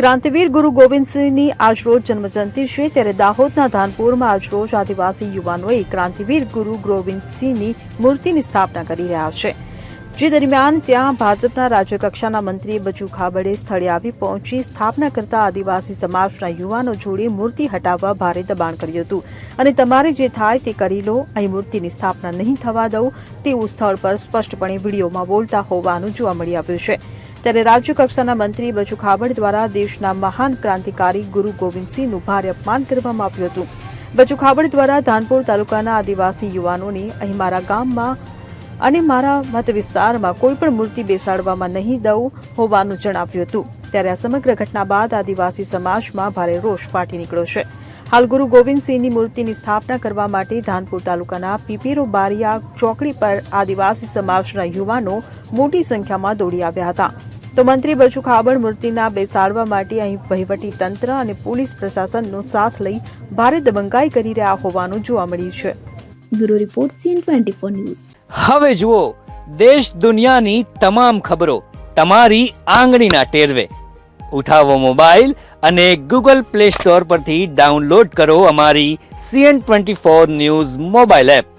ક્રાંતિવીર ગુરુ ગોવિંદસિંહની આજરોજ જન્મજયંતિ છે, ત્યારે દાહોદના ધાનપુરમાં આજરોજ આદિવાસી યુવાનોએ ક્રાંતિવીર ગુરુ ગોવિંદસિંહની મૂર્તિની સ્થાપના કરી રહ્યા છે. જે દરમિયાન ત્યાં ભાજપના રાજ્યકક્ષાના મંત્રી બચુ ખાબડે સ્થળે આવી પહોંચી સ્થાપના કરતા આદિવાસી સમાજના યુવાનો જોડે મૂર્તિ હટાવવા ભારે દબાણ કર્યું હતું અને તમારે જે થાય તે કરી લો, અહીં મૂર્તિની સ્થાપના નહીં થવા દઉં તેવું સ્થળ પર સ્પષ્ટપણે વિડીયોમાં બોલતા હોવાનું જોવા મળી આવ્યું છે. ત્યારે રાજ્યકક્ષાના મંત્રી બચુ ખાબડ દ્વારા દેશના મહાન ક્રાંતિકારી ગુરુ ગોવિંદસિંહનું ભારે અપમાન કરવામાં આવ્યું હતું. બચુ ખાબડ દ્વારા ધાનપુર તાલુકાના આદિવાસી યુવાનોને અહીં મારા ગામમાં અને મારા મત વિસ્તારમાં કોઈપણ મૂર્તિ બેસાડવામાં નહીં દઉં હોવાનું જણાવ્યું હતું. ત્યારે આ સમગ્ર ઘટના બાદ આદિવાસી સમાજમાં ભારે રોષ ફાટી નીકળ્યો છે. હાલ ગુરુ ગોવિંદસિંહની મૂર્તિની સ્થાપના કરવા માટે ધાનપુર તાલુકાના પીપેરો બારિયા ચોકડી પર આદિવાસી સમાજના યુવાનો મોટી સંખ્યામાં દોડી આવ્યા હતા. તો મંત્રી બચુ ખાબડ મૂર્તિના બેસાડવા માટે અહીં વહીવટી તંત્ર અને પોલીસ પ્રશાસનનો સાથ લઈ ભારે દબંગાઈ કરી રહ્યા હોવાનું જોવા મળ્યું છે. Bureau report CN24 news. હવે જુઓ દેશ દુનિયાની તમામ ખબરો તમારી આંગળીના ટેરવે. ઉઠાવો મોબાઈલ અને Google Play Store પરથી ડાઉનલોડ કરો અમારી CN24 ન્યૂઝ મોબાઈલ એપ.